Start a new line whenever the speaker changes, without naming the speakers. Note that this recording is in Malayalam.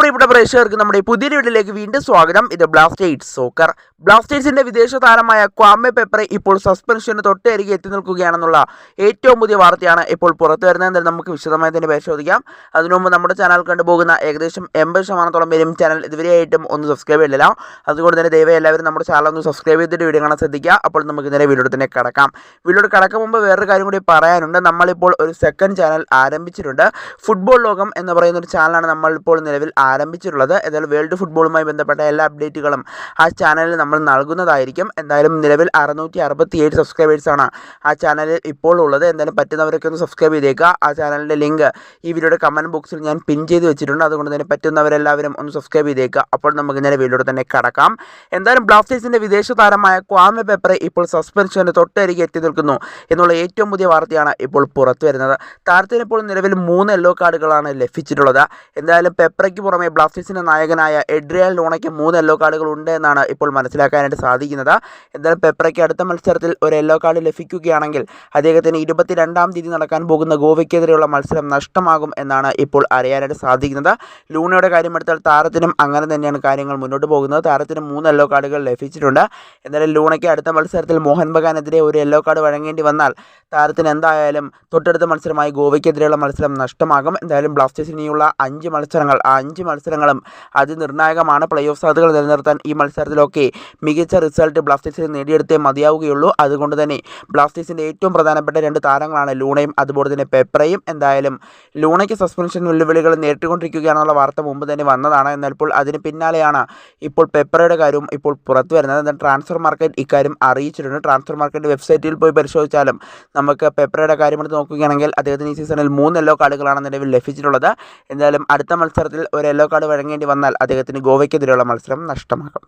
പ്രിയപ്പെട്ട പ്രേക്ഷകർക്ക് നമ്മുടെ പുതിയൊരു വീഡിയോയിലേക്ക് വീണ്ടും സ്വാഗതം. ഇത് ബ്ലാസ്റ്റേഴ്സ് സോക്കർ. ബ്ലാസ്റ്റേഴ്സിന്റെ വിദേശ താരമായ ക്വാമെ പെപ്രെ ഇപ്പോൾ സസ്പെൻഷന് തൊട്ടരികെ എത്തി നിൽക്കുകയാണെന്നുള്ള ഏറ്റവും പുതിയ വാർത്തയാണ് ഇപ്പോൾ പുറത്തു വരുന്നത്. നമുക്ക് വിശദമായി തന്നെ പരിശോധിക്കാം. അതിനു മുമ്പ് നമ്മുടെ ചാനൽ കണ്ടുപോകുന്ന ഏകദേശം 80% പേരും ചാനൽ ഇതുവരെയായിട്ടും ഒന്ന് സബ്സ്ക്രൈബ് ചെയ്തില്ല. അതുകൊണ്ട് തന്നെ ദയവായി എല്ലാവരും നമ്മുടെ ചാനൽ ഒന്ന് സബ്സ്ക്രൈബ് ചെയ്തിട്ട് വീഡിയോ കാണാൻ ശ്രദ്ധിക്കുക. അപ്പോൾ നമുക്ക് നേരെ വീഡിയോ തന്നെ കടക്കാം. വീഡിയോ കടക്കും മുമ്പ് വേറൊരു കാര്യം കൂടി പറയാനുണ്ട്. നമ്മളിപ്പോൾ ഒരു സെക്കൻഡ് ചാനൽ ആരംഭിച്ചിട്ടുണ്ട്. ഫുട്ബോൾ ലോകം എന്ന് പറയുന്ന ഒരു ചാനലാണ് നമ്മളിപ്പോൾ നിലവിൽ ആരംഭിച്ചിട്ടുള്ളത്. എന്തായാലും വേൾഡ് ഫുട്ബോളുമായി ബന്ധപ്പെട്ട എല്ലാ അപ്ഡേറ്റുകളും ആ ചാനലിൽ നമ്മൾ നൽകുന്നതായിരിക്കും. എന്തായാലും നിലവിൽ 667 സബ്സ്ക്രൈബേഴ്സാണ് ആ ചാനലിൽ ഇപ്പോൾ ഉള്ളത്. എന്തായാലും പറ്റുന്നവരൊക്കെ ഒന്ന് സബ്സ്ക്രൈബ് ചെയ്തേക്കുക. ആ ചാനലിൻ്റെ ലിങ്ക് ഈ വീഡിയോയുടെ കമൻറ്റ് ബോക്സിൽ ഞാൻ പിൻ ചെയ്ത് വെച്ചിട്ടുണ്ട്. അതുകൊണ്ട് തന്നെ പറ്റുന്നവരെല്ലാവരും ഒന്ന് സബ്സ്ക്രൈബ് ചെയ്തേക്കുക. അപ്പോൾ നമുക്ക് നേരെ വീഡിയോയുടെ തന്നെ കടക്കാം. എന്തായാലും ബ്ലാസ്റ്റേഴ്സിൻ്റെ വിദേശ താരമായ ക്വാമെ പെപ്രെ ഇപ്പോൾ സസ്പെൻഷന് തൊട്ടരികെ എത്തി നിൽക്കുന്നു എന്നുള്ള ഏറ്റവും പുതിയ വാർത്തയാണ് ഇപ്പോൾ പുറത്തു വരുന്നത്. താരത്തിന് ഇപ്പോൾ നിലവിൽ 3 യെല്ലോ കാർഡുകളാണ് ലഭിച്ചിട്ടുള്ളത്. എന്തായാലും പെപ്രയ്ക്ക് പുറമെ ബ്ലാസ്റ്റേഴ്സിൻ്റെ നായകനായ എഡ്രിയാൻ ലൂണയ്ക്ക് 3 യെല്ലോ കാർഡുകൾ ഉണ്ട് എന്നാണ് ഇപ്പോൾ മനസ്സിലാക്കാനായിട്ട് സാധിക്കുന്നത്. എന്തായാലും പെപ്രയ്ക്ക് അടുത്ത മത്സരത്തിൽ ഒരു യെല്ലോ കാർഡ് ലഭിക്കുകയാണെങ്കിൽ അദ്ദേഹത്തിന് 22-ാം തീയതി നടക്കാൻ പോകുന്ന ഗോവയ്ക്കെതിരെയുള്ള മത്സരം നഷ്ടമാകും എന്നാണ് ഇപ്പോൾ അറിയാനായിട്ട് സാധിക്കുന്നത്. ലൂണയുടെ കാര്യമെടുത്താൽ താരത്തിനും അങ്ങനെ തന്നെയാണ് കാര്യങ്ങൾ മുന്നോട്ട് പോകുന്നത്. താരത്തിന് 3 യെല്ലോ കാർഡുകൾ ലഭിച്ചിട്ടുണ്ട്. എന്നാലും ലൂണയ്ക്ക് അടുത്ത മത്സരത്തിൽ മോഹൻ ബഗാനെതിരെ ഒരു യെല്ലോ കാർഡ് വഴങ്ങേണ്ടി വന്നാൽ താരത്തിന് എന്തായാലും തൊട്ടടുത്ത മത്സരമായി ഗോവയ്ക്കെതിരെയുള്ള മത്സരം നഷ്ടമാകും. എന്തായാലും ബ്ലാസ്റ്റേഴ്സിനുള്ള 5 മത്സരങ്ങൾ, ആ 5 മത്സരങ്ങളും അതിനിർണായകമാണ്. പ്ലേ ഓഫ് സാധ്യതകൾ നിലനിർത്താൻ ഈ മത്സരത്തിലൊക്കെ മികച്ച റിസൾട്ട് ബ്ലാസ്റ്റേഴ്സിന് നേടിയെടുത്തേ മതിയാവുകയുള്ളൂ. അതുകൊണ്ട് തന്നെ ബ്ലാസ്റ്റേഴ്സിൻ്റെ ഏറ്റവും പ്രധാനപ്പെട്ട 2 താരങ്ങളാണ് ലൂണയും അതുപോലെ തന്നെ പെപ്രയും. എന്തായാലും ലൂണയ്ക്ക് സസ്പെൻഷൻ വെല്ലുവിളികൾ നേരിട്ടുകൊണ്ടിരിക്കുകയാണെന്നുള്ള വാർത്ത മുമ്പ് തന്നെ വന്നതാണ്. എന്നാൽ ഇപ്പോൾ അതിന് പിന്നാലെയാണ് ഇപ്പോൾ പെപ്രയുടെ കാര്യവും ഇപ്പോൾ പുറത്തു വരുന്നത്. എന്നാൽ ട്രാൻസ്ഫർ മാർക്കറ്റ് ഇക്കാര്യം അറിയിച്ചിട്ടുണ്ട്. ട്രാൻസ്ഫർ മാർക്കറ്റ് വെബ്സൈറ്റിൽ പോയി പരിശോധിച്ചാലും നമുക്ക് പെപ്രയുടെ കാര്യമെടുത്ത് നോക്കുകയാണെങ്കിൽ അദ്ദേഹത്തിന് ഈ സീസണിൽ 3 യെല്ലോ കാർഡുകളാണ് നിലവിൽ ലഭിച്ചിട്ടുള്ളത്. എന്തായാലും അടുത്ത മത്സരത്തിൽ ഒരു യെല്ലോ കാർഡ് വഴങ്ങേണ്ടി വന്നാൽ അദ്ദേഹത്തിന് ഗോവയ്ക്കെതിരെയുള്ള മത്സരം നഷ്ടമാകും.